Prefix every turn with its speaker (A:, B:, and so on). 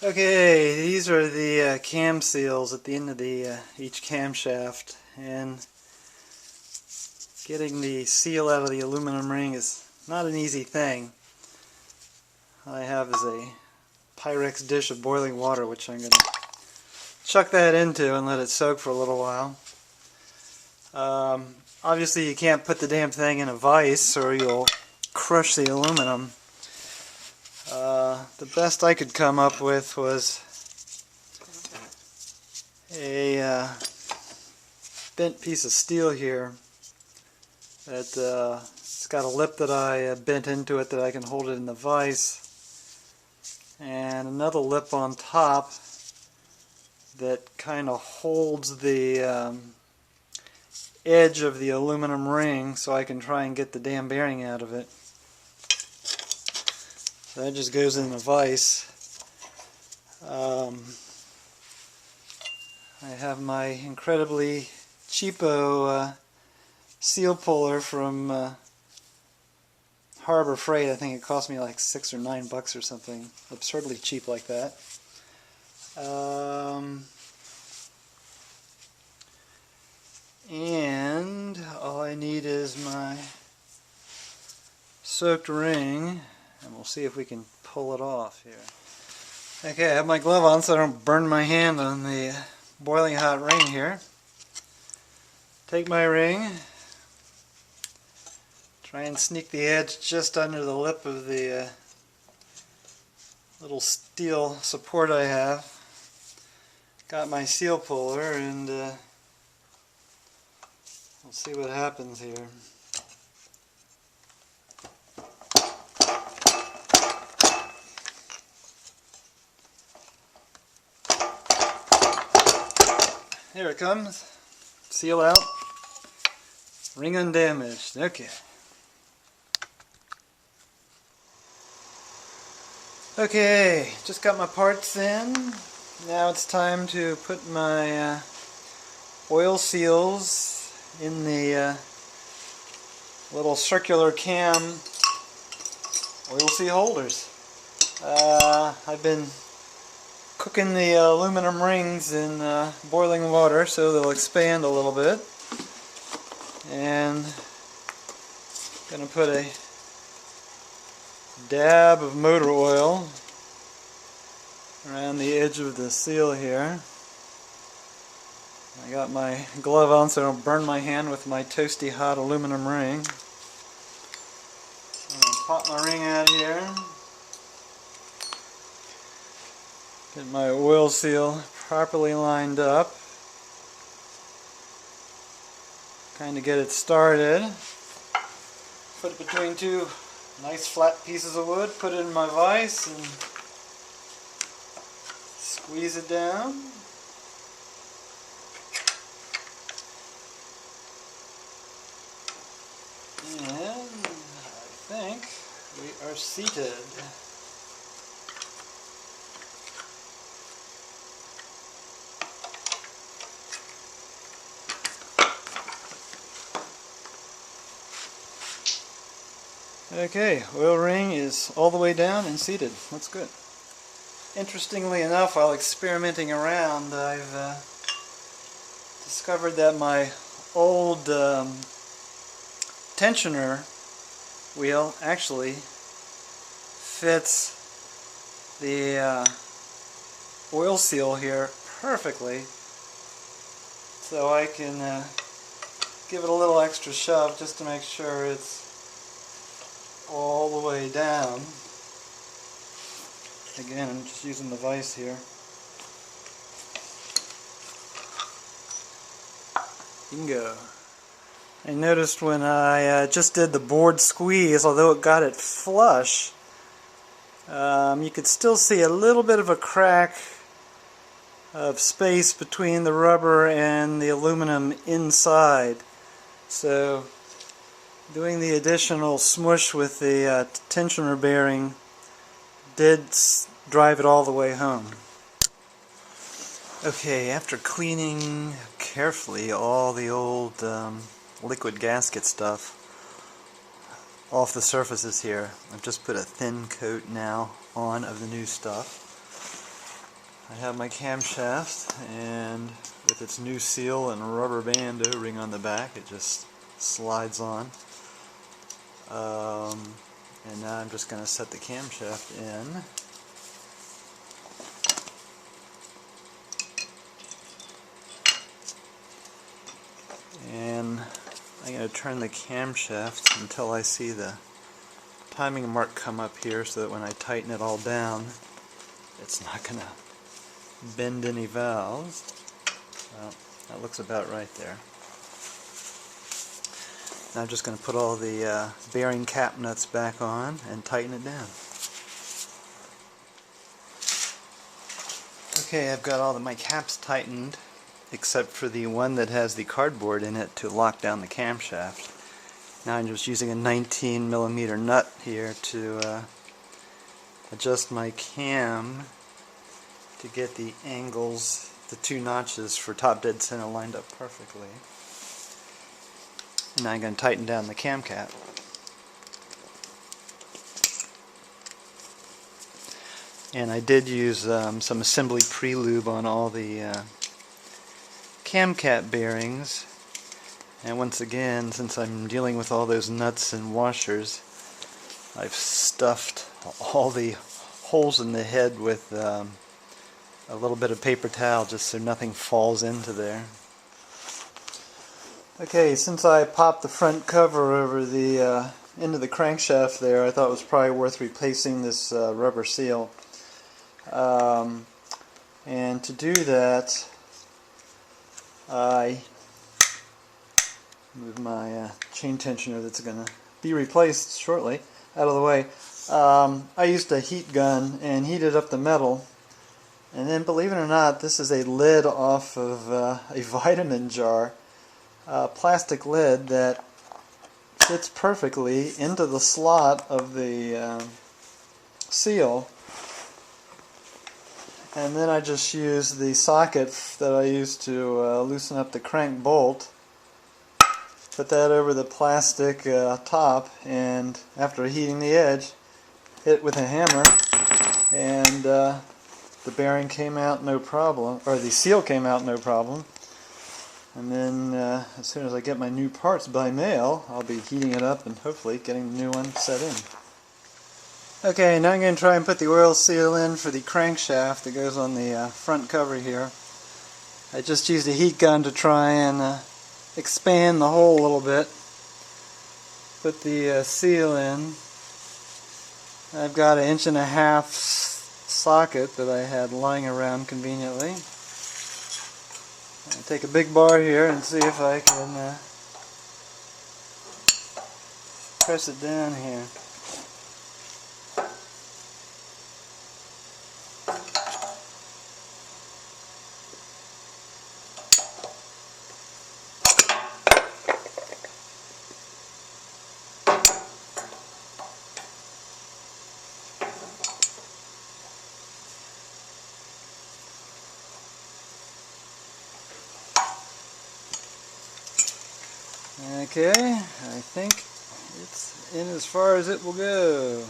A: Okay, these are the cam seals at the end of the each camshaft, and getting the seal out of the aluminum ring is not an easy thing. All I have is a Pyrex dish of boiling water, which I'm going to chuck that into and let it soak for a little while. Obviously you can't put the damn thing in a vise or you'll crush the aluminum. The best I could come up with was a bent piece of steel here that it's got a lip that I bent into it that I can hold it in the vise, and another lip on top that kind of holds the edge of the aluminum ring so I can try and get the damn bearing out of it. That just goes in the vise. I have my incredibly cheapo seal puller from Harbor Freight. I think it cost me like $6 or $9 or something. Absurdly cheap like that. And all I need is my soaked ring, and we'll see if we can pull it off here. Okay, I have my glove on so I don't burn my hand on the boiling hot ring here. Take my ring, try and sneak the edge just under the lip of the little steel support I have. Got my seal puller, and we'll see what happens here. Here it comes. Seal out. Ring undamaged. Okay. Okay, just got my parts in. Now it's time to put my oil seals in the little circular cam oil seal holders. I've been cooking the aluminum rings in boiling water so they'll expand a little bit, and I'm going to put a dab of motor oil around the edge of the seal here. I got my glove on so I don't burn my hand with my toasty hot aluminum ring. I'm going to pop my ring out here. Get my oil seal properly lined up. Kind of get it started. Put it between two nice flat pieces of wood. Put it in my vise and squeeze it down. And I think we are seated. Okay, oil ring is all the way down and seated. That's good. Interestingly enough, while experimenting around, I've discovered that my old tensioner wheel actually fits the oil seal here perfectly, so I can give it a little extra shove just to make sure it's all the way down. Again, I'm just using the vise here. Bingo. I noticed when I just did the board squeeze, although it got it flush, you could still see a little bit of a crack of space between the rubber and the aluminum inside. So doing the additional smush with the tensioner bearing did drive it all the way home. Okay, after cleaning carefully all the old liquid gasket stuff off the surfaces here, I've just put a thin coat now on of the new stuff. I have my camshaft, and with its new seal and rubber band O-ring on the back, it just slides on. And now I'm just going to set the camshaft in. And I'm going to turn the camshaft until I see the timing mark come up here, so that when I tighten it all down, it's not going to bend any valves. Well, that looks about right there. Now I'm just going to put all the bearing cap nuts back on and tighten it down. Okay, I've got all of my caps tightened, except for the one that has the cardboard in it to lock down the camshaft. Now I'm just using a 19mm nut here to adjust my cam to get the angles, the two notches for top dead center lined up perfectly. And now I'm going to tighten down the cam cap. And I did use some assembly pre-lube on all the cam cap bearings. And once again, since I'm dealing with all those nuts and washers, I've stuffed all the holes in the head with a little bit of paper towel, just so nothing falls into there. Okay, since I popped the front cover over the into the crankshaft there, I thought it was probably worth replacing this rubber seal. And to do that, I move my chain tensioner that's going to be replaced shortly out of the way. I used a heat gun and heated up the metal. And then, believe it or not, this is a lid off of a vitamin jar, plastic lid that fits perfectly into the slot of the seal. And then I just use the socket that I used to loosen up the crank bolt, put that over the plastic top, and after heating the edge, hit with a hammer, and the bearing came out no problem, or the seal came out no problem. And then as soon as I get my new parts by mail, I'll be heating it up and hopefully getting the new one set in. Okay, now I'm going to try and put the oil seal in for the crankshaft that goes on the front cover here. I just used a heat gun to try and expand the hole a little bit. Put the seal in. I've got 1.5 inch socket that I had lying around conveniently. I'll take a big bar here and see if I can press it down here. Okay, I think it's in as far as it will go.